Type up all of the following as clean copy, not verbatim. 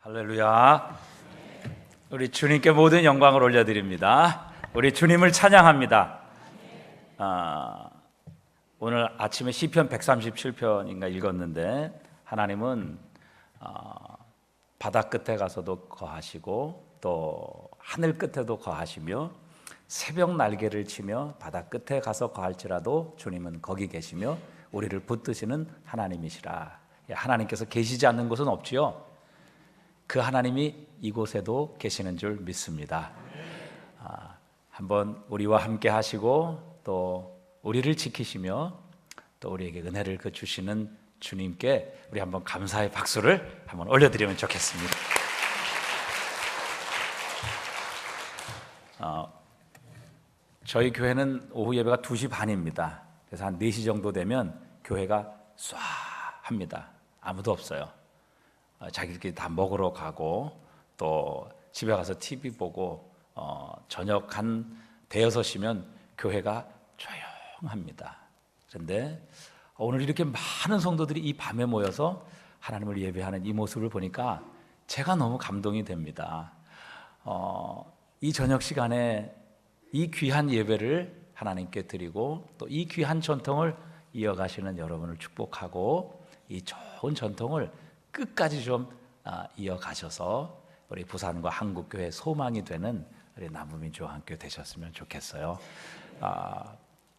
할렐루야. 우리 주님께 모든 영광을 올려드립니다. 우리 주님을 찬양합니다. 오늘 아침에 시편 137편인가 읽었는데 하나님은 바다 끝에 가서도 거하시고 또 하늘 끝에도 거하시며 새벽 날개를 치며 바다 끝에 가서 거할지라도 주님은 거기 계시며 우리를 붙드시는 하나님이시라. 하나님께서 계시지 않는 곳은 없지요. 그 하나님이 이곳에도 계시는 줄 믿습니다. 한번 우리와 함께 하시고 또 우리를 지키시며 또 우리에게 은혜를 주시는 주님께 우리 한번 감사의 박수를 한번 올려드리면 좋겠습니다. 저희 교회는 오후 예배가 2시 반입니다. 그래서 한 4시 정도 되면 교회가 쏴 합니다. 아무도 없어요. 자기들끼리 다 먹으러 가고 또 집에 가서 TV 보고 저녁 한 대여섯 시면 교회가 조용합니다. 그런데 오늘 이렇게 많은 성도들이 이 밤에 모여서 하나님을 예배하는 이 모습을 보니까 제가 너무 감동이 됩니다. 이 저녁 시간에 이 귀한 예배를 하나님께 드리고 또 이 귀한 전통을 이어가시는 여러분을 축복하고 이 좋은 전통을 끝까지 좀 이어가셔서 우리 부산과 한국교회 소망이 되는 우리 남부민주한교 되셨으면 좋겠어요.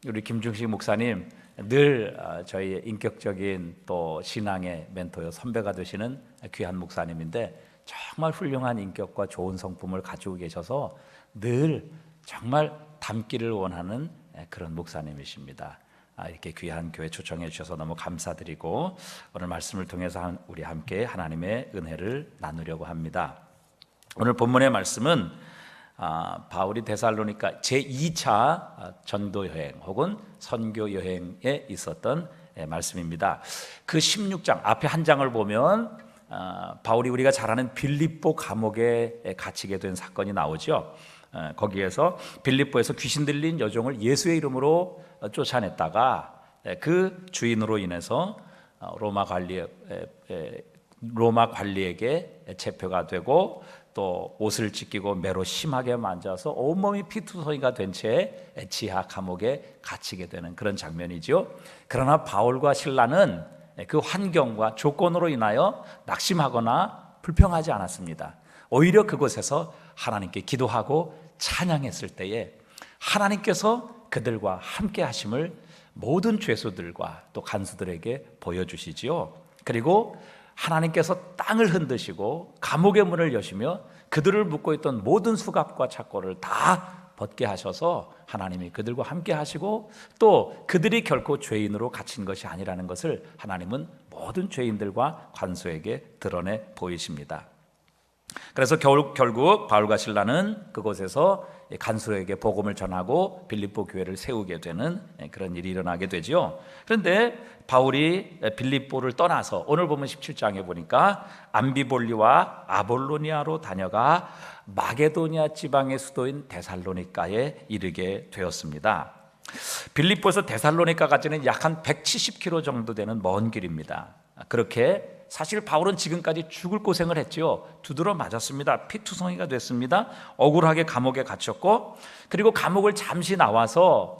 우리 김중식 목사님 늘 저희의 인격적인 또 신앙의 멘토요 선배가 되시는 귀한 목사님인데 정말 훌륭한 인격과 좋은 성품을 가지고 계셔서 늘 정말 닮기를 원하는 그런 목사님이십니다. 이렇게 귀한 교회 초청해 주셔서 너무 감사드리고 오늘 말씀을 통해서 우리 함께 하나님의 은혜를 나누려고 합니다. 오늘 본문의 말씀은 바울이 데살로니가 제2차 전도 여행 혹은 선교 여행에 있었던 말씀입니다. 그 16장 앞에 한 장을 보면 바울이 우리가 잘 아는 빌립보 감옥에 갇히게 된 사건이 나오죠. 거기에서 빌립보에서 귀신 들린 여종을 예수의 이름으로 쫓아냈다가 그 주인으로 인해서 로마 관리에게 체포가 되고 또 옷을 찢기고 매로 심하게 만져서 온몸이 피투성이가 된 채 지하 감옥에 갇히게 되는 그런 장면이죠. 그러나 바울과 실라는 그 환경과 조건으로 인하여 낙심하거나 불평하지 않았습니다. 오히려 그곳에서 하나님께 기도하고 찬양했을 때에 하나님께서 그들과 함께 하심을 모든 죄수들과 또 간수들에게 보여주시지요. 그리고 하나님께서 땅을 흔드시고 감옥의 문을 여시며 그들을 묶고 있던 모든 수갑과 착고를 다 벗게 하셔서 하나님이 그들과 함께 하시고 또 그들이 결코 죄인으로 갇힌 것이 아니라는 것을 하나님은 모든 죄인들과 관수에게 드러내 보이십니다. 그래서 결국 바울과 실라는 그곳에서 간수에게 복음을 전하고 빌립보 교회를 세우게 되는 그런 일이 일어나게 되죠. 그런데 바울이 빌립보를 떠나서 오늘 보면 17장에 보니까 암비볼리와 아볼로니아로 다녀가 마게도니아 지방의 수도인 데살로니가에 이르게 되었습니다. 빌립보에서 데살로니가까지는 약 한 170km 정도 되는 먼 길입니다. 그렇게 사실 바울은 지금까지 죽을 고생을 했죠. 두드러 맞았습니다. 피투성이가 됐습니다. 억울하게 감옥에 갇혔고 그리고 감옥을 잠시 나와서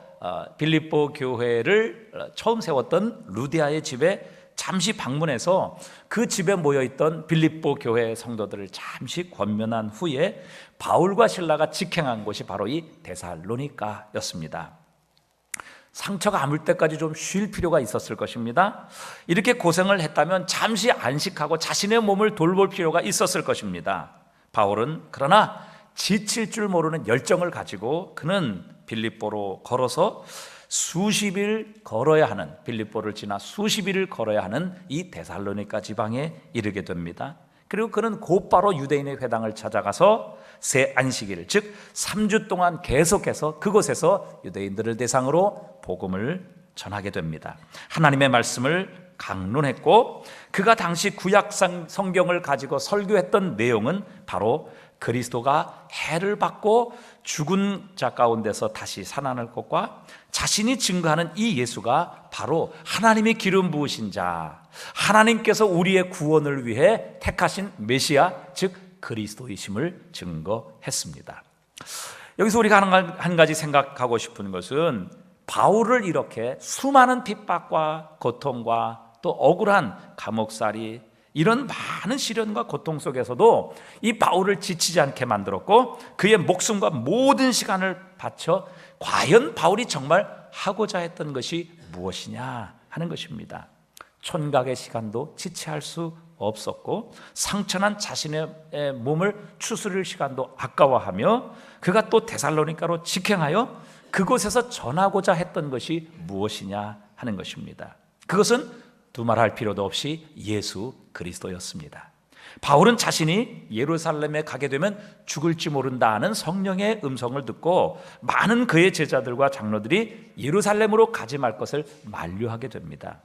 빌립보 교회를 처음 세웠던 루디아의 집에 잠시 방문해서 그 집에 모여있던 빌립보 교회 성도들을 잠시 권면한 후에 바울과 실라가 직행한 곳이 바로 이 데살로니가였습니다. 상처가 아물 때까지 좀 쉴 필요가 있었을 것입니다. 이렇게 고생을 했다면 잠시 안식하고 자신의 몸을 돌볼 필요가 있었을 것입니다. 바울은 그러나 지칠 줄 모르는 열정을 가지고 그는 빌립보로 걸어서 빌립보를 지나 수십 일을 걸어야 하는 이 데살로니가 지방에 이르게 됩니다. 그리고 그는 곧바로 유대인의 회당을 찾아가서 새 안식일 즉 3주 동안 계속해서 그곳에서 유대인들을 대상으로 복음을 전하게 됩니다. 하나님의 말씀을 강론했고, 그가 당시 구약 성경을 가지고 설교했던 내용은 바로 그리스도가 해를 받고 죽은 자 가운데서 다시 살아날 것과 자신이 증거하는 이 예수가 바로 하나님의 기름 부으신 자, 하나님께서 우리의 구원을 위해 택하신 메시아, 즉 그리스도이심을 증거했습니다. 여기서 우리가 한 가지 생각하고 싶은 것은, 바울을 이렇게 수많은 핍박과 고통과 또 억울한 감옥살이, 이런 많은 시련과 고통 속에서도 이 바울을 지치지 않게 만들었고, 그의 목숨과 모든 시간을 바쳐 과연 바울이 정말 하고자 했던 것이 무엇이냐 하는 것입니다. 촌각의 시간도 지체할 수 없었고, 상처난 자신의 몸을 추스릴 시간도 아까워하며, 그가 또 데살로니가로 직행하여 그곳에서 전하고자 했던 것이 무엇이냐 하는 것입니다. 그것은 두말할 필요도 없이 예수 그리스도였습니다. 바울은 자신이 예루살렘에 가게 되면 죽을지 모른다는 성령의 음성을 듣고 많은 그의 제자들과 장로들이 예루살렘으로 가지 말 것을 만류하게 됩니다.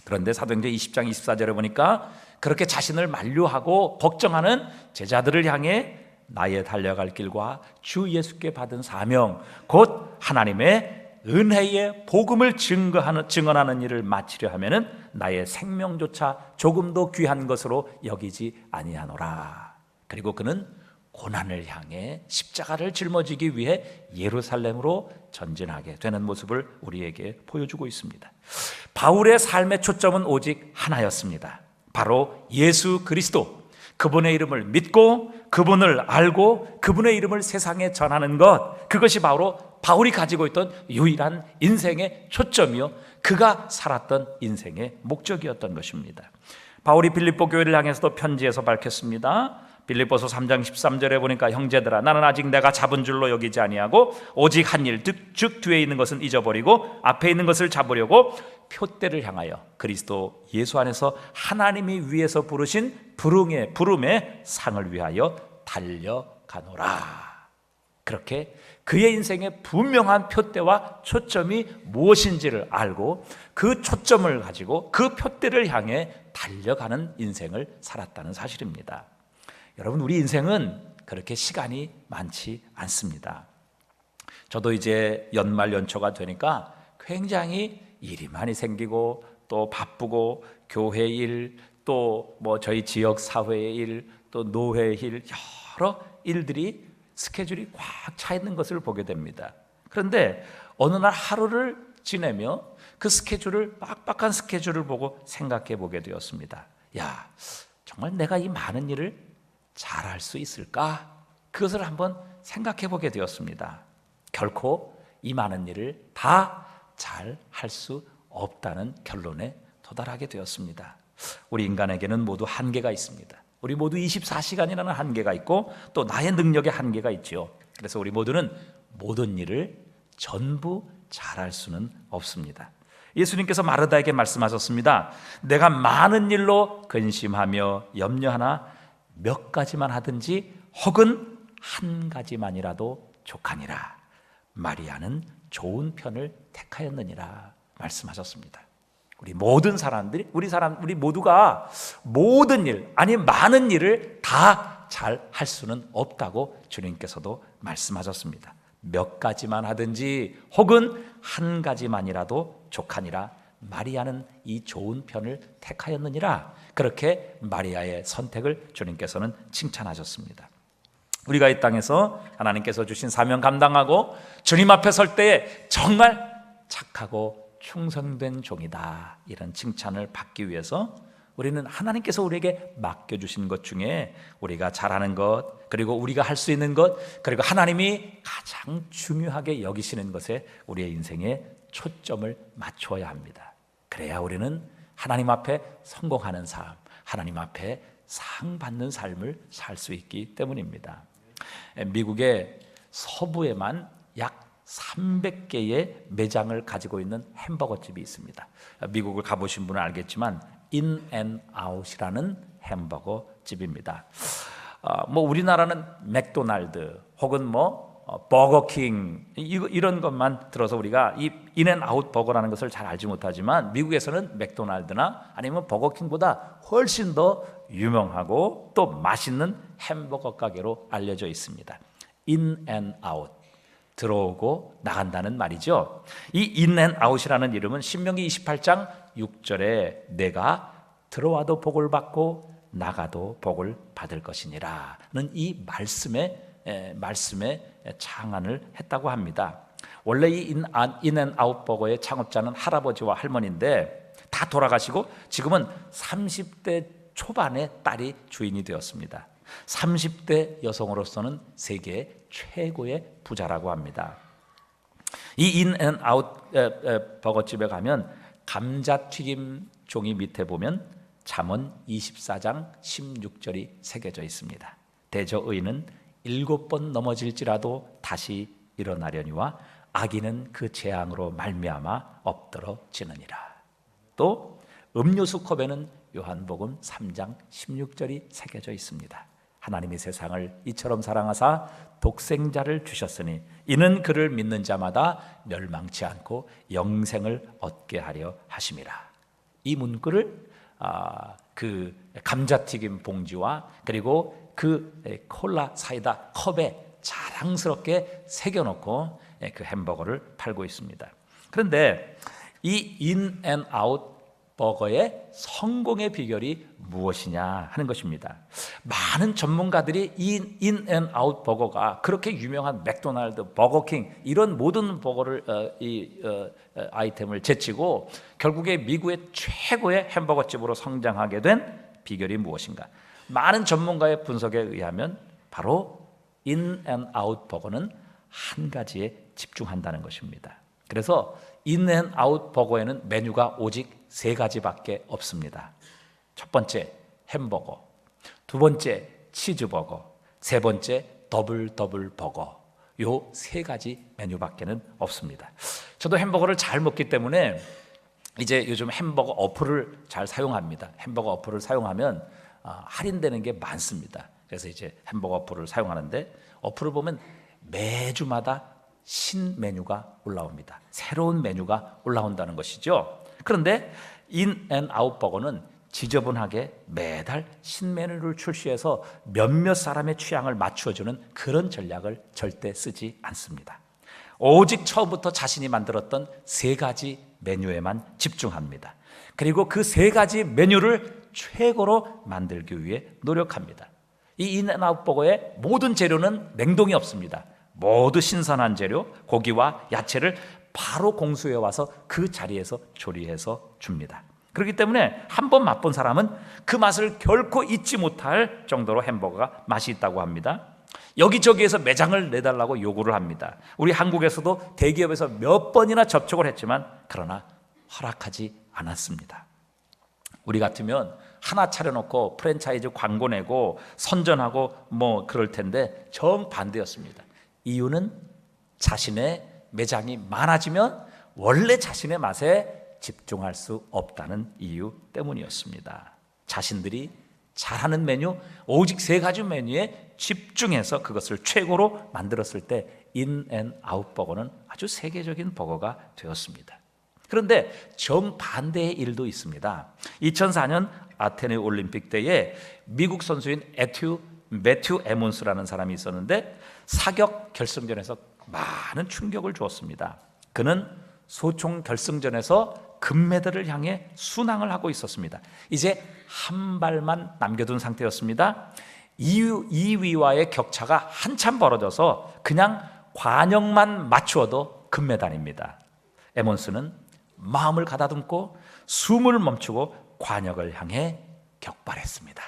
그런데 사도행전 20장 24절에 보니까 그렇게 자신을 만류하고 걱정하는 제자들을 향해 나의 달려갈 길과 주 예수께 받은 사명, 곧 하나님의 은혜의 복음을 증언하는 일을 마치려 하면은 나의 생명조차 조금도 귀한 것으로 여기지 아니하노라. 그리고 그는 고난을 향해 십자가를 짊어지기 위해 예루살렘으로 전진하게 되는 모습을 우리에게 보여주고 있습니다. 바울의 삶의 초점은 오직 하나였습니다. 바로 예수 그리스도, 그분의 이름을 믿고 그분을 알고 그분의 이름을 세상에 전하는 것, 그것이 바로 바울이 가지고 있던 유일한 인생의 초점이요, 그가 살았던 인생의 목적이었던 것입니다. 바울이 빌립보 교회를 향해서도 편지에서 밝혔습니다. 빌립보서 3장 13절에 보니까, 형제들아, 나는 아직 내가 잡은 줄로 여기지 아니하고 오직 한 일, 즉 뒤에 있는 것은 잊어버리고 앞에 있는 것을 잡으려고 표대를 향하여 그리스도 예수 안에서 하나님이 위에서 부르신 부름의 상을 위하여 달려가노라. 그렇게 그의 인생의 분명한 표대와 초점이 무엇인지를 알고 그 초점을 가지고 그 표대를 향해 달려가는 인생을 살았다는 사실입니다. 여러분, 우리 인생은 그렇게 시간이 많지 않습니다. 저도 이제 연말 연초가 되니까 굉장히 일이 많이 생기고 또 바쁘고, 교회 일, 또 뭐 저희 지역 사회의 일, 또 노회 일, 여러 일들이 스케줄이 꽉 차 있는 것을 보게 됩니다. 그런데 어느 날 하루를 지내며 그 스케줄을, 빡빡한 스케줄을 보고 생각해 보게 되었습니다. 야, 정말 내가 이 많은 일을 잘할 수 있을까? 그것을 한번 생각해 보게 되었습니다. 결코 이 많은 일을 다 잘 할 수 없다는 결론에 도달하게 되었습니다. 우리 인간에게는 모두 한계가 있습니다. 우리 모두 24시간이라는 한계가 있고 또 나의 능력의 한계가 있죠. 그래서 우리 모두는 모든 일을 전부 잘할 수는 없습니다. 예수님께서 마르다에게 말씀하셨습니다. 내가 많은 일로 근심하며 염려하나 몇 가지만 하든지 혹은 한 가지만이라도 족하니라. 마리아는 좋은 편을 택하였느니라 말씀하셨습니다. 우리 모든 사람들이, 우리 모두가 모든 일, 아니 많은 일을 다 잘 할 수는 없다고 주님께서도 말씀하셨습니다. 몇 가지만 하든지 혹은 한 가지만이라도 족하니라. 마리아는 이 좋은 편을 택하였느니라. 그렇게 마리아의 선택을 주님께서는 칭찬하셨습니다. 우리가 이 땅에서 하나님께서 주신 사명 감당하고 주님 앞에 설 때에 정말 착하고 충성된 종이다, 이런 칭찬을 받기 위해서 우리는 하나님께서 우리에게 맡겨주신 것 중에 우리가 잘하는 것, 그리고 우리가 할 수 있는 것, 그리고 하나님이 가장 중요하게 여기시는 것에 우리의 인생에 초점을 맞추어야 합니다. 그래야 우리는 하나님 앞에 성공하는 삶, 하나님 앞에 상 받는 삶을 살 수 있기 때문입니다. 미국의 서부에만 약 300개의 매장을 가지고 있는 햄버거 집이 있습니다. 미국을 가보신 분은 알겠지만 인앤아웃이라는 햄버거 집입니다. 뭐 우리나라는 맥도날드 혹은 뭐 버거킹 이런 것만 들어서 우리가 이 인앤아웃 버거라는 것을 잘 알지 못하지만 미국에서는 맥도날드나 아니면 버거킹보다 훨씬 더 유명하고 또 맛있는 햄버거 가게로 알려져 있습니다. 인앤아웃, 들어오고 나간다는 말이죠. 이 인앤아웃이라는 이름은 신명기 28장 6절에 내가 들어와도 복을 받고 나가도 복을 받을 것이니라는 이 말씀에 창안을 했다고 합니다. 원래 이 인앤아웃 버거의 창업자는 할아버지와 할머니인데 다 돌아가시고 지금은 30대 초반의 딸이 주인이 되었습니다. 30대 여성으로서는 세계 최고의 부자라고 합니다. 이 인앤아웃 버거집에 가면 감자튀김 종이 밑에 보면 잠언 24장 16절이 새겨져 있습니다. 대저의인은 7번 넘어질지라도 다시 일어나려니와 악인은 그 재앙으로 말미암아 엎드러지느니라. 또 음료수 컵에는 요한복음 3장 16절이 새겨져 있습니다. 하나님이 세상을 이처럼 사랑하사 독생자를 주셨으니 이는 그를 믿는 자마다 멸망치 않고 영생을 얻게 하려 하심이라. 이 문구를 그 감자튀김 봉지와 그리고 그 콜라 사이다 컵에 자랑스럽게 새겨놓고 그 햄버거를 팔고 있습니다. 그런데 이 인앤아웃 버거의 성공의 비결이 무엇이냐 하는 것입니다. 많은 전문가들이 이 인앤아웃 버거가 그렇게 유명한 맥도날드, 버거킹 이런 모든 버거를 아이템을 제치고 결국에 미국의 최고의 햄버거집으로 성장하게 된 비결이 무엇인가? 많은 전문가의 분석에 의하면 바로 인앤아웃 버거는 한 가지에 집중한다는 것입니다. 그래서 인앤아웃 버거에는 메뉴가 오직 3가지밖에 없습니다. 첫 번째 햄버거, 두 번째 치즈버거, 세 번째 더블 버거. 요 3가지 메뉴밖에는 없습니다. 저도 햄버거를 잘 먹기 때문에 이제 요즘 햄버거 어플을 잘 사용합니다. 햄버거 어플을 사용하면 할인되는 게 많습니다. 그래서 이제 햄버거 어플을 사용하는데 어플을 보면 매주마다 신메뉴가 올라옵니다. 새로운 메뉴가 올라온다는 것이죠. 그런데 인앤아웃 버거는 지저분하게 매달 신메뉴를 출시해서 몇몇 사람의 취향을 맞추어주는 그런 전략을 절대 쓰지 않습니다. 오직 처음부터 자신이 만들었던 3가지 메뉴에만 집중합니다. 그리고 그 3가지 메뉴를 최고로 만들기 위해 노력합니다. 이 인앤아웃 버거의 모든 재료는 냉동이 없습니다. 모두 신선한 재료, 고기와 야채를 바로 공수해 와서 그 자리에서 조리해서 줍니다. 그렇기 때문에 한번 맛본 사람은 그 맛을 결코 잊지 못할 정도로 햄버거가 맛이 있다고 합니다. 여기저기에서 매장을 내달라고 요구를 합니다. 우리 한국에서도 대기업에서 몇 번이나 접촉을 했지만 그러나 허락하지 않았습니다. 우리 같으면 하나 차려놓고 프랜차이즈 광고 내고 선전하고 뭐 그럴 텐데 정반대였습니다. 이유는 자신의 매장이 많아지면 원래 자신의 맛에 집중할 수 없다는 이유 때문이었습니다. 자신들이 잘하는 메뉴, 오직 3가지 메뉴에 집중해서 그것을 최고로 만들었을 때 인앤아웃 버거는 아주 세계적인 버거가 되었습니다. 그런데 정반대의 일도 있습니다. 2004년 아테네 올림픽 때에 미국 선수인 매튜 에몬스라는 사람이 있었는데 사격 결승전에서 많은 충격을 주었습니다. 그는 소총 결승전에서 금메달을 향해 순항을 하고 있었습니다. 이제 한 발만 남겨둔 상태였습니다. 2위와의 격차가 한참 벌어져서 그냥 관역만 맞추어도 금메달입니다. 에몬스는 마음을 가다듬고 숨을 멈추고 관역을 향해 격발했습니다.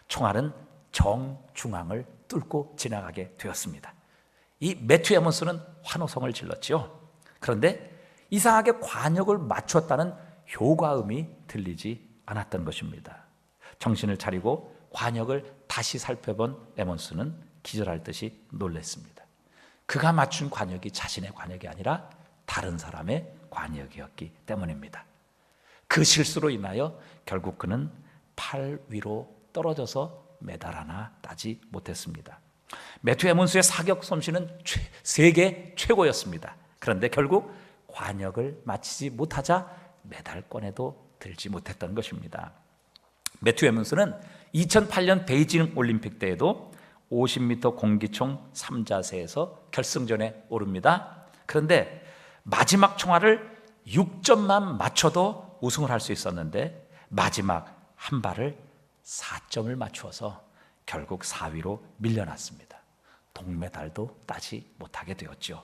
총알은 정중앙을 뚫고 지나가게 되었습니다. 이 매튜 에몬스는 환호성을 질렀지요. 그런데 이상하게 관역을 맞췄다는 효과음이 들리지 않았던 것입니다. 정신을 차리고 관역을 다시 살펴본 에몬스는 기절할 듯이 놀랐습니다. 그가 맞춘 관역이 자신의 관역이 아니라 다른 사람의 관역이었기 때문입니다. 그 실수로 인하여 결국 그는 팔 위로 떨어져서 메달 하나 따지 못했습니다. 매튜 에몬스의 사격 솜씨는 세계 최고였습니다. 그런데 결국 관역을 마치지 못하자 메달권에도 들지 못했던 것입니다. 매튜 에몬스는 2008년 베이징 올림픽 때에도 50m 공기총 3자세에서 결승전에 오릅니다. 그런데 마지막 총알을 6점만 맞춰도 우승을 할 수 있었는데 마지막 한 발을 4점을 맞추어서 결국 4위로 밀려났습니다. 동메달도 따지 못하게 되었죠.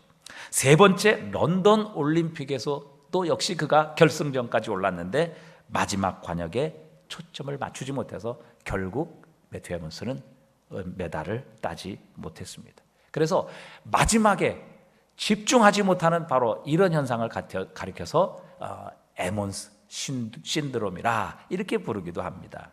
세 번째 런던 올림픽에서 또 역시 그가 결승전까지 올랐는데 마지막 관역에 초점을 맞추지 못해서 결국 매튜 에몬스는 메달을 따지 못했습니다. 그래서 마지막에 집중하지 못하는 바로 이런 현상을 가리켜서 에몬스 신드롬이라 이렇게 부르기도 합니다.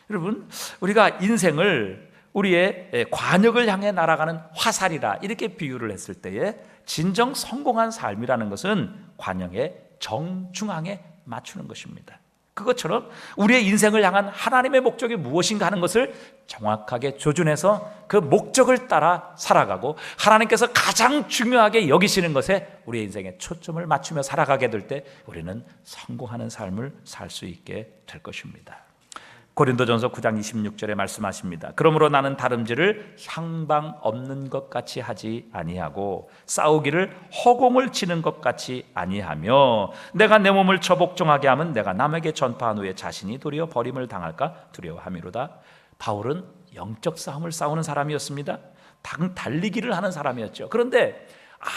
여러분, 우리가 인생을 우리의 관역을 향해 날아가는 화살이라 이렇게 비유를 했을 때에 진정 성공한 삶이라는 것은 관역의 정중앙에 맞추는 것입니다. 그것처럼 우리의 인생을 향한 하나님의 목적이 무엇인가 하는 것을 정확하게 조준해서 그 목적을 따라 살아가고 하나님께서 가장 중요하게 여기시는 것에 우리의 인생에 초점을 맞추며 살아가게 될 때 우리는 성공하는 삶을 살 수 있게 될 것입니다. 고린도전서 9장 26절에 말씀하십니다. 그러므로 나는 다름질을 향방 없는 것 같이 하지 아니하고 싸우기를 허공을 치는 것 같이 아니하며 내가 내 몸을 처복종하게 하면 내가 남에게 전파한 후에 자신이 도리어 버림을 당할까 두려워함이로다. 바울은 영적 싸움을 싸우는 사람이었습니다. 달리기를 하는 사람이었죠. 그런데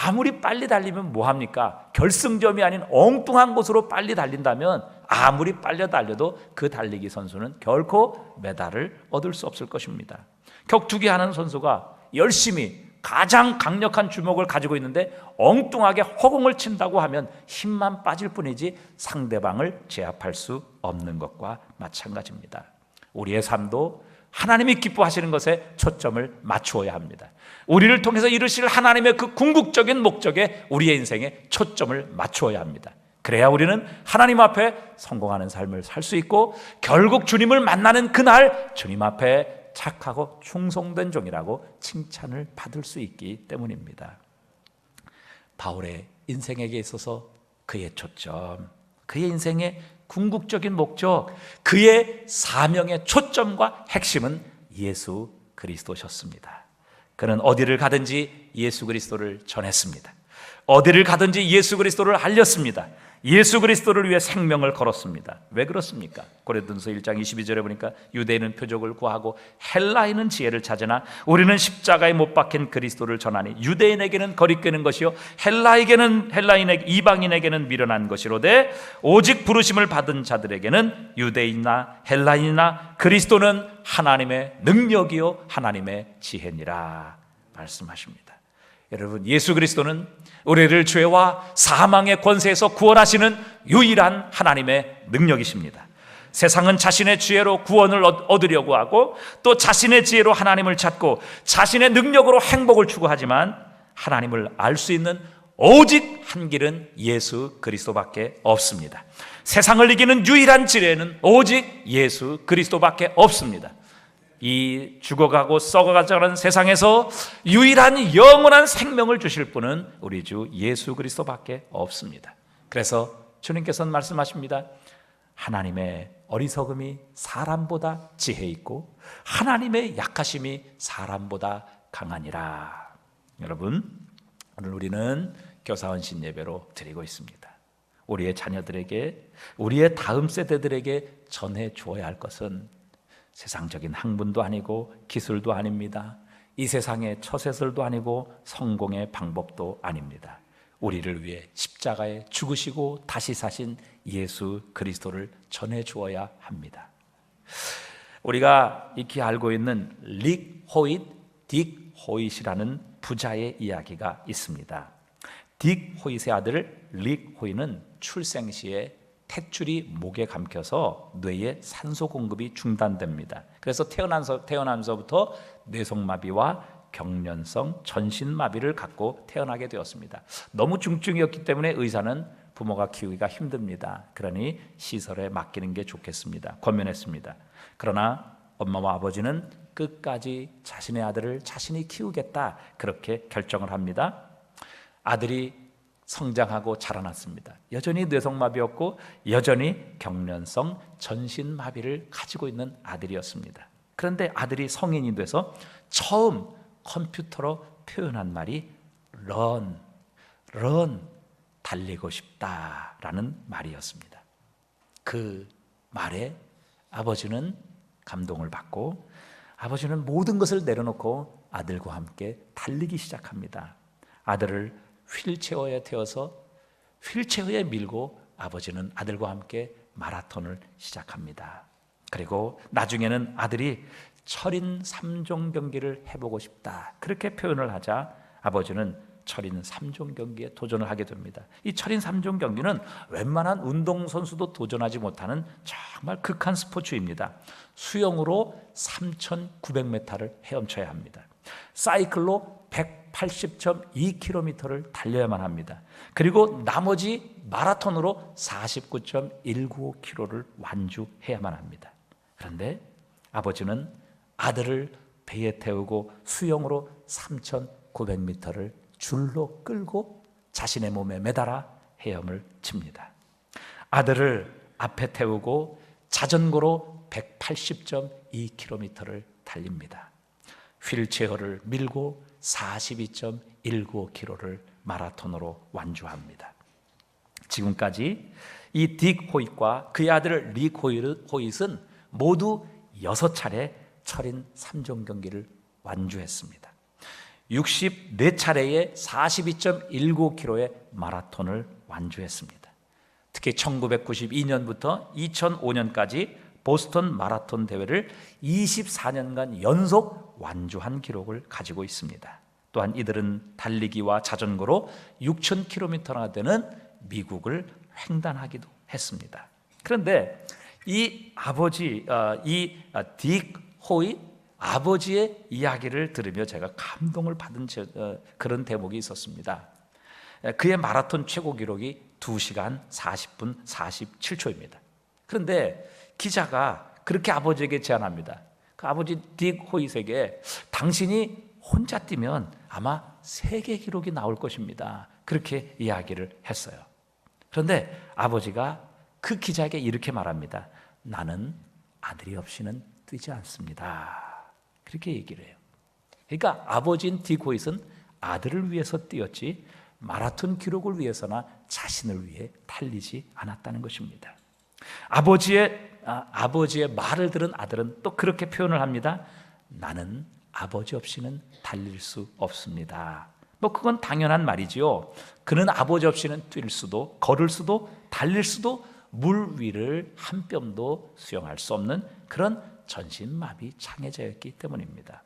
아무리 빨리 달리면 뭐합니까? 결승점이 아닌 엉뚱한 곳으로 빨리 달린다면 아무리 빨리 달려도 그 달리기 선수는 결코 메달을 얻을 수 없을 것입니다. 격투기 하는 선수가 열심히 가장 강력한 주먹을 가지고 있는데 엉뚱하게 허공을 친다고 하면 힘만 빠질 뿐이지 상대방을 제압할 수 없는 것과 마찬가지입니다. 우리의 삶도 하나님이 기뻐하시는 것에 초점을 맞추어야 합니다. 우리를 통해서 이루실 하나님의 그 궁극적인 목적에 우리의 인생에 초점을 맞추어야 합니다. 그래야 우리는 하나님 앞에 성공하는 삶을 살 수 있고 결국 주님을 만나는 그날 주님 앞에 착하고 충성된 종이라고 칭찬을 받을 수 있기 때문입니다. 바울의 인생에게 있어서 그의 초점, 그의 인생의 궁극적인 목적, 그의 사명의 초점과 핵심은 예수 그리스도셨습니다. 그는 어디를 가든지 예수 그리스도를 전했습니다. 어디를 가든지 예수 그리스도를 알렸습니다. 예수 그리스도를 위해 생명을 걸었습니다. 왜 그렇습니까? 고린도전서 1장 22절에 보니까 유대인은 표적을 구하고 헬라인은 지혜를 찾으나 우리는 십자가에 못 박힌 그리스도를 전하니 유대인에게는 거리끼는 것이요 헬라인에게 이방인에게는 미련한 것이로되 오직 부르심을 받은 자들에게는 유대인이나 헬라인이나 그리스도는 하나님의 능력이요 하나님의 지혜니라 말씀하십니다. 여러분, 예수 그리스도는 우리를 죄와 사망의 권세에서 구원하시는 유일한 하나님의 능력이십니다. 세상은 자신의 지혜로 구원을 얻으려고 하고 또 자신의 지혜로 하나님을 찾고 자신의 능력으로 행복을 추구하지만 하나님을 알 수 있는 오직 한 길은 예수 그리스도밖에 없습니다. 세상을 이기는 유일한 지혜는 오직 예수 그리스도밖에 없습니다. 이 죽어가고 썩어가자는 세상에서 유일한 영원한 생명을 주실 분은 우리 주 예수 그리스도밖에 없습니다. 그래서 주님께서는 말씀하십니다. 하나님의 어리석음이 사람보다 지혜 있고 하나님의 약하심이 사람보다 강하니라. 여러분, 오늘 우리는 교사헌신 예배로 드리고 있습니다. 우리의 자녀들에게, 우리의 다음 세대들에게 전해 주어야 할 것은 세상적인 학문도 아니고 기술도 아닙니다. 이 세상의 처세술도 아니고 성공의 방법도 아닙니다. 우리를 위해 십자가에 죽으시고 다시 사신 예수 그리스도를 전해 주어야 합니다. 우리가 익히 알고 있는 릭 호잇, 딕 호잇이라는 부자의 이야기가 있습니다. 딕 호잇의 아들 릭 호잇은 출생 시에 탯줄이 목에 감겨서 뇌에 산소 공급이 중단됩니다. 그래서 태어나면서부터 뇌성마비와 경련성 전신마비를 갖고 태어나게 되었습니다. 너무 중증이었기 때문에 의사는 부모가 키우기가 힘듭니다. 그러니 시설에 맡기는 게 좋겠습니다. 권면했습니다. 그러나 엄마와 아버지는 끝까지 자신의 아들을 자신이 키우겠다, 그렇게 결정을 합니다. 아들이 성장하고 자라났습니다. 여전히 뇌성마비였고 여전히 경련성 전신마비를 가지고 있는 아들이었습니다. 그런데 아들이 성인이 돼서 처음 컴퓨터로 표현한 말이 run, 달리고 싶다라는 말이었습니다. 그 말에 아버지는 감동을 받고 아버지는 모든 것을 내려놓고 아들과 함께 달리기 시작합니다. 아들을 휠체어에 태워서 휠체어에 밀고 아버지는 아들과 함께 마라톤을 시작합니다. 그리고 나중에는 아들이 철인 3종 경기를 해보고 싶다, 그렇게 표현을 하자 아버지는 철인 3종 경기에 도전을 하게 됩니다. 이 철인 3종 경기는 웬만한 운동선수도 도전하지 못하는 정말 극한 스포츠입니다. 수영으로 3,900m를 헤엄쳐야 합니다. 사이클로 180.2km를 달려야만 합니다. 그리고 나머지 마라톤으로 49.195km를 완주해야만 합니다. 그런데 아버지는 아들을 배에 태우고 수영으로 3,900m를 줄로 끌고 자신의 몸에 매달아 헤엄을 칩니다. 아들을 앞에 태우고 자전거로 180.2km를 달립니다. 휠체어를 밀고 42.195km를 마라톤으로 완주합니다. 지금까지 이 딕 호잇과 그의 아들 릭 호잇은 모두 6차례 철인 3종 경기를 완주했습니다. 64차례의 42.195km의 마라톤을 완주했습니다. 특히 1992년부터 2005년까지 보스턴 마라톤 대회를 24년간 연속 완주한 기록을 가지고 있습니다. 또한 이들은 달리기와 자전거로 6,000km나 되는 미국을 횡단하기도 했습니다. 그런데 이 아버지, 딕 호잇 아버지의 이야기를 들으며 제가 감동을 받은 그런 대목이 있었습니다. 그의 마라톤 최고 기록이 2시간 40분 47초입니다. 그런데 기자가 그렇게 아버지에게 제안합니다. 그 아버지 딕 호잇에게 당신이 혼자 뛰면 아마 세계 기록이 나올 것입니다, 그렇게 이야기를 했어요. 그런데 아버지가 그 기자에게 이렇게 말합니다. 나는 아들이 없이는 뛰지 않습니다, 그렇게 얘기를 해요. 그러니까 아버지인 딕 호잇은 아들을 위해서 뛰었지 마라톤 기록을 위해서나 자신을 위해 달리지 않았다는 것입니다. 아버지의 말을 들은 아들은 또 그렇게 표현을 합니다. 나는 아버지 없이는 달릴 수 없습니다. 그건 당연한 말이지요. 그는 아버지 없이는 뛸 수도 걸을 수도 달릴 수도 물 위를 한 뼘도 수영할 수 없는 그런 전신마비 장애자였기 때문입니다.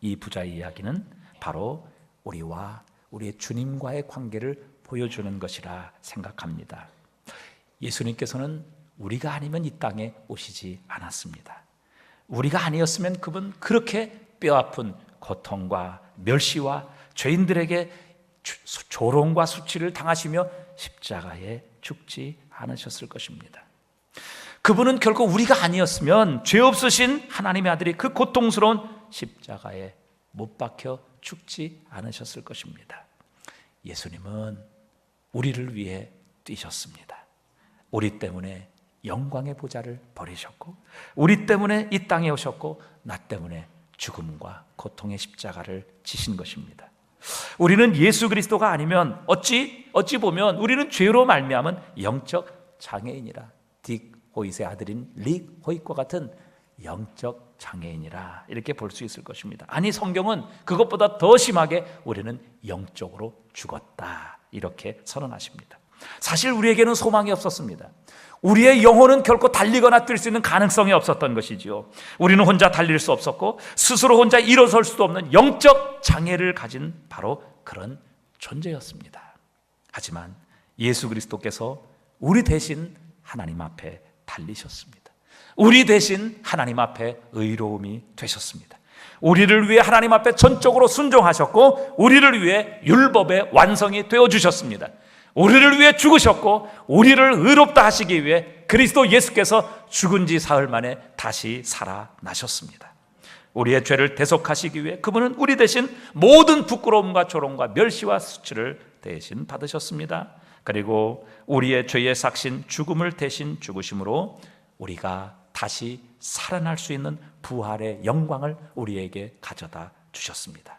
이 부자의 이야기는 바로 우리와 우리의 주님과의 관계를 보여주는 것이라 생각합니다. 예수님께서는 우리가 아니면 이 땅에 오시지 않았습니다. 우리가 아니었으면 그분 그렇게 뼈아픈 고통과 멸시와 죄인들에게 조롱과 수치를 당하시며 십자가에 죽지 않으셨을 것입니다. 그분은 결코 우리가 아니었으면 죄 없으신 하나님의 아들이 그 고통스러운 십자가에 못 박혀 죽지 않으셨을 것입니다. 예수님은 우리를 위해 뛰셨습니다. 우리 때문에 영광의 보좌를 버리셨고, 우리 때문에 이 땅에 오셨고, 나 때문에 죽음과 고통의 십자가를 지신 것입니다. 우리는 예수 그리스도가 아니면 어찌 보면 우리는 죄로 말미암은 영적 장애인이라, 딕 호잇의 아들인 릭 호잇과 같은 영적 장애인이라 이렇게 볼 수 있을 것입니다. 아니, 성경은 그것보다 더 심하게 우리는 영적으로 죽었다 이렇게 선언하십니다. 사실 우리에게는 소망이 없었습니다. 우리의 영혼은 결코 달리거나 뛸 수 있는 가능성이 없었던 것이지요. 우리는 혼자 달릴 수 없었고 스스로 혼자 일어설 수도 없는 영적 장애를 가진 바로 그런 존재였습니다. 하지만 예수 그리스도께서 우리 대신 하나님 앞에 달리셨습니다. 우리 대신 하나님 앞에 의로움이 되셨습니다. 우리를 위해 하나님 앞에 전적으로 순종하셨고 우리를 위해 율법의 완성이 되어주셨습니다. 우리를 위해 죽으셨고 우리를 의롭다 하시기 위해 그리스도 예수께서 죽은 지 사흘 만에 다시 살아나셨습니다. 우리의 죄를 대속하시기 위해 그분은 우리 대신 모든 부끄러움과 조롱과 멸시와 수치를 대신 받으셨습니다. 그리고 우리의 죄의 삭신 죽음을 대신 죽으심으로 우리가 다시 살아날 수 있는 부활의 영광을 우리에게 가져다 주셨습니다.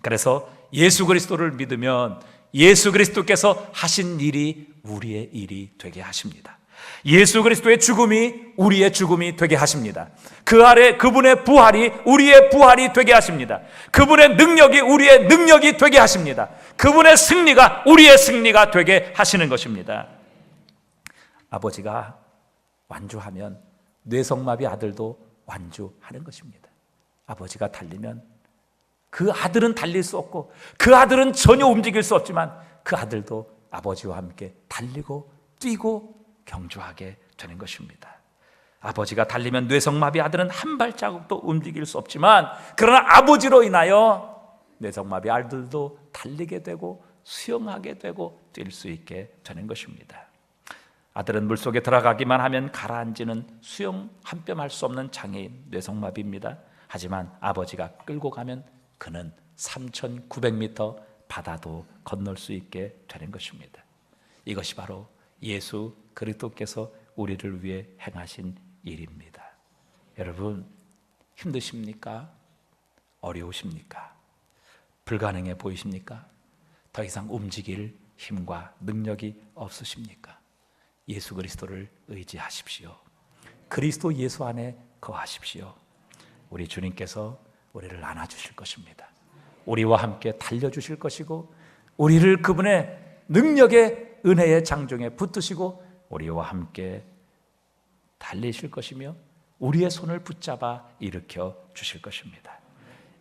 그래서 예수 그리스도를 믿으면 예수 그리스도께서 하신 일이 우리의 일이 되게 하십니다. 예수 그리스도의 죽음이 우리의 죽음이 되게 하십니다. 그 아래 그분의 부활이 우리의 부활이 되게 하십니다. 그분의 능력이 우리의 능력이 되게 하십니다. 그분의 승리가 우리의 승리가 되게 하시는 것입니다. 아버지가 완주하면 뇌성마비 아들도 완주하는 것입니다. 아버지가 달리면 그 아들은 달릴 수 없고 그 아들은 전혀 움직일 수 없지만 그 아들도 아버지와 함께 달리고 뛰고 경주하게 되는 것입니다. 아버지가 달리면 뇌성마비 아들은 한 발자국도 움직일 수 없지만 그러나 아버지로 인하여 뇌성마비 아들도 달리게 되고 수영하게 되고 뛸 수 있게 되는 것입니다. 아들은 물속에 들어가기만 하면 가라앉는 수영 한 뼘 할 수 없는 장애인 뇌성마비입니다. 하지만 아버지가 끌고 가면 그는 3,900m 바다도 건널 수 있게 되는 것입니다. 이것이 바로 예수 그리스도께서 우리를 위해 행하신 일입니다. 여러분, 힘드십니까? 어려우십니까? 불가능해 보이십니까? 더 이상 움직일 힘과 능력이 없으십니까? 예수 그리스도를 의지하십시오. 그리스도 예수 안에 거하십시오. 우리 주님께서 우리를 안아주실 것입니다. 우리와 함께 달려주실 것이고 우리를 그분의 능력의 은혜의 장중에 붙드시고 우리와 함께 달리실 것이며 우리의 손을 붙잡아 일으켜 주실 것입니다.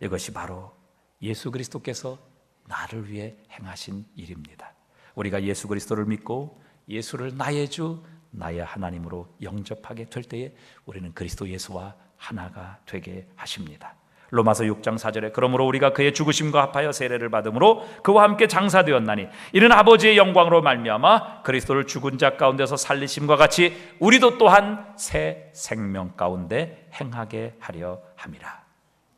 이것이 바로 예수 그리스도께서 나를 위해 행하신 일입니다. 우리가 예수 그리스도를 믿고 예수를 나의 주, 나의 하나님으로 영접하게 될 때에 우리는 그리스도 예수와 하나가 되게 하십니다. 로마서 6장 4절에 그러므로 우리가 그의 죽으심과 합하여 세례를 받음으로 그와 함께 장사되었나니 이는 아버지의 영광으로 말미암아 그리스도를 죽은 자 가운데서 살리심과 같이 우리도 또한 새 생명 가운데 행하게 하려 함이라.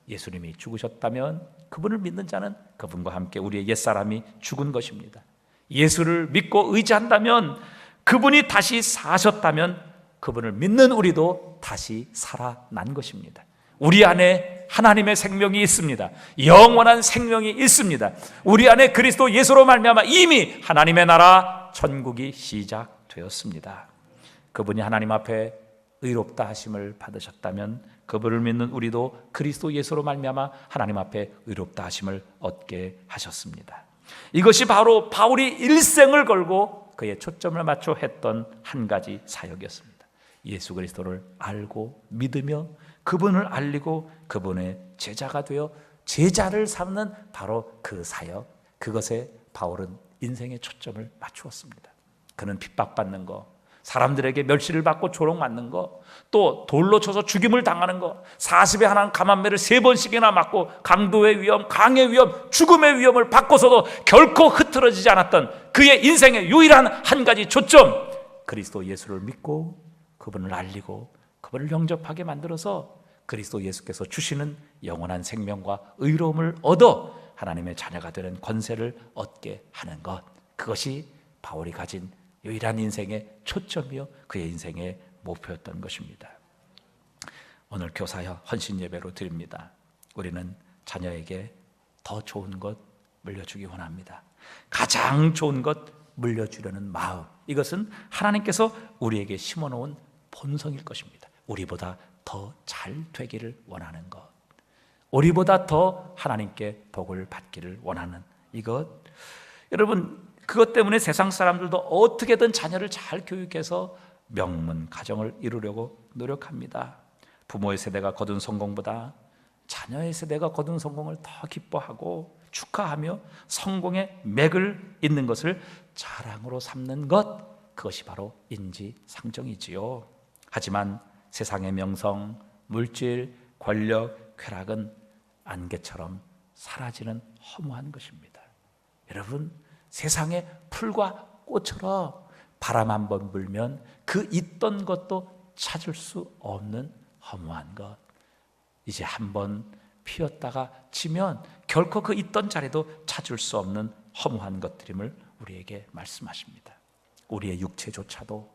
예수님이 죽으셨다면 그분을 믿는 자는 그분과 함께 우리의 옛사람이 죽은 것입니다. 예수를 믿고 의지한다면 그분이 다시 사셨다면 그분을 믿는 우리도 다시 살아난 것입니다. 우리 안에 하나님의 생명이 있습니다. 영원한 생명이 있습니다. 우리 안에 그리스도 예수로 말미암아 이미 하나님의 나라 천국이 시작되었습니다. 그분이 하나님 앞에 의롭다 하심을 받으셨다면 그분을 믿는 우리도 그리스도 예수로 말미암아 하나님 앞에 의롭다 하심을 얻게 하셨습니다. 이것이 바로 바울이 일생을 걸고 그의 초점을 맞춰 했던 한 가지 사역이었습니다. 예수 그리스도를 알고 믿으며 그분을 알리고 그분의 제자가 되어 제자를 삼는 바로 그 사역, 그것에 바울은 인생의 초점을 맞추었습니다. 그는 핍박받는 거, 사람들에게 멸시를 받고 조롱받는 거, 또 돌로 쳐서 죽임을 당하는 거, 40에 하나 감한매를 3번씩이나 맞고 강도의 위험, 강의 위험, 죽음의 위험을 받고서도 결코 흐트러지지 않았던 그의 인생의 유일한 한 가지 초점, 그리스도 예수를 믿고 그분을 알리고 그분을 영접하게 만들어서 그리스도 예수께서 주시는 영원한 생명과 의로움을 얻어 하나님의 자녀가 되는 권세를 얻게 하는 것, 그것이 바울이 가진 유일한 인생의 초점이요 그의 인생의 목표였던 것입니다. 오늘 교사여 헌신 예배로 드립니다. 우리는 자녀에게 더 좋은 것 물려주기 원합니다. 가장 좋은 것 물려주려는 마음, 이것은 하나님께서 우리에게 심어놓은 본성일 것입니다. 우리보다 더 잘 되기를 원하는 것, 우리보다 더 하나님께 복을 받기를 원하는 이것, 여러분 그것 때문에 세상 사람들도 어떻게든 자녀를 잘 교육해서 명문 가정을 이루려고 노력합니다. 부모의 세대가 거둔 성공보다 자녀의 세대가 거둔 성공을 더 기뻐하고 축하하며 성공의 맥을 잇는 것을 자랑으로 삼는 것, 그것이 바로 인지상정이지요. 하지만 세상의 명성, 물질, 권력, 쾌락은 안개처럼 사라지는 허무한 것입니다. 여러분, 세상의 풀과 꽃처럼 바람 한 번 불면 그 있던 것도 찾을 수 없는 허무한 것, 이제 한번 피었다가 지면 결코 그 있던 자리도 찾을 수 없는 허무한 것들임을 우리에게 말씀하십니다. 우리의 육체조차도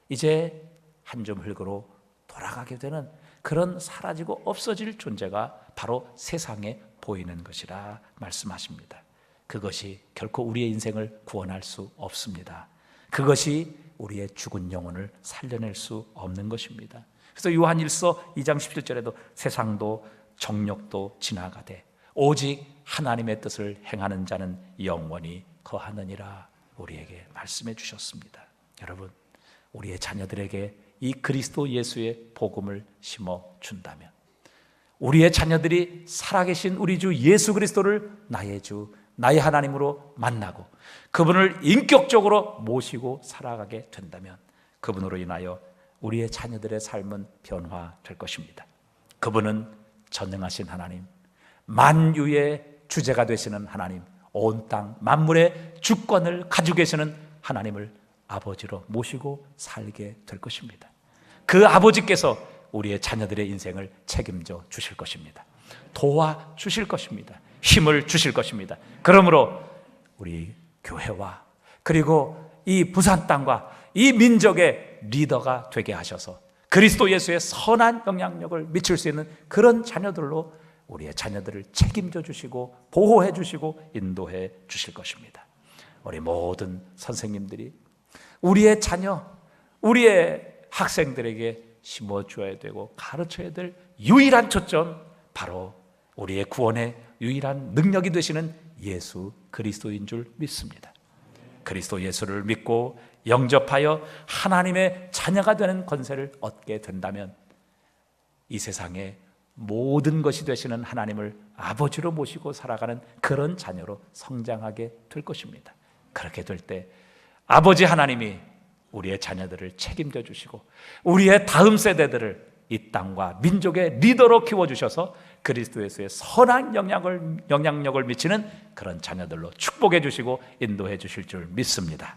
이제 한 점 흙으로 돌아가게 되는 그런 사라지고 없어질 존재가 바로 세상에 보이는 것이라 말씀하십니다. 그것이 결코 우리의 인생을 구원할 수 없습니다. 그것이 우리의 죽은 영혼을 살려낼 수 없는 것입니다. 그래서 요한일서 2장 17절에도 세상도 정욕도 지나가되 오직 하나님의 뜻을 행하는 자는 영원히 거하느니라 우리에게 말씀해 주셨습니다. 여러분, 우리의 자녀들에게 이 그리스도 예수의 복음을 심어 준다면, 우리의 자녀들이 살아계신 우리 주 예수 그리스도를 나의 주, 나의 하나님으로 만나고 그분을 인격적으로 모시고 살아가게 된다면 그분으로 인하여 우리의 자녀들의 삶은 변화될 것입니다. 그분은 전능하신 하나님, 만유의 주제가 되시는 하나님, 온 땅 만물의 주권을 가지고 계시는 하나님을 아버지로 모시고 살게 될 것입니다. 그 아버지께서 우리의 자녀들의 인생을 책임져 주실 것입니다. 도와 주실 것입니다. 힘을 주실 것입니다. 그러므로 우리 교회와 그리고 이 부산 땅과 이 민족의 리더가 되게 하셔서 그리스도 예수의 선한 영향력을 미칠 수 있는 그런 자녀들로 우리의 자녀들을 책임져 주시고 보호해 주시고 인도해 주실 것입니다. 우리 모든 선생님들이 우리의 자녀, 우리의 학생들에게 심어줘야 되고 가르쳐야 될 유일한 초점, 바로 우리의 구원의 유일한 능력이 되시는 예수 그리스도인 줄 믿습니다. 그리스도 예수를 믿고 영접하여 하나님의 자녀가 되는 권세를 얻게 된다면 이 세상에 모든 것이 되시는 하나님을 아버지로 모시고 살아가는 그런 자녀로 성장하게 될 것입니다. 그렇게 될 때 아버지 하나님이 우리의 자녀들을 책임져 주시고 우리의 다음 세대들을 이 땅과 민족의 리더로 키워주셔서 그리스도 예수의 선한 영향력을 미치는 그런 자녀들로 축복해 주시고 인도해 주실 줄 믿습니다.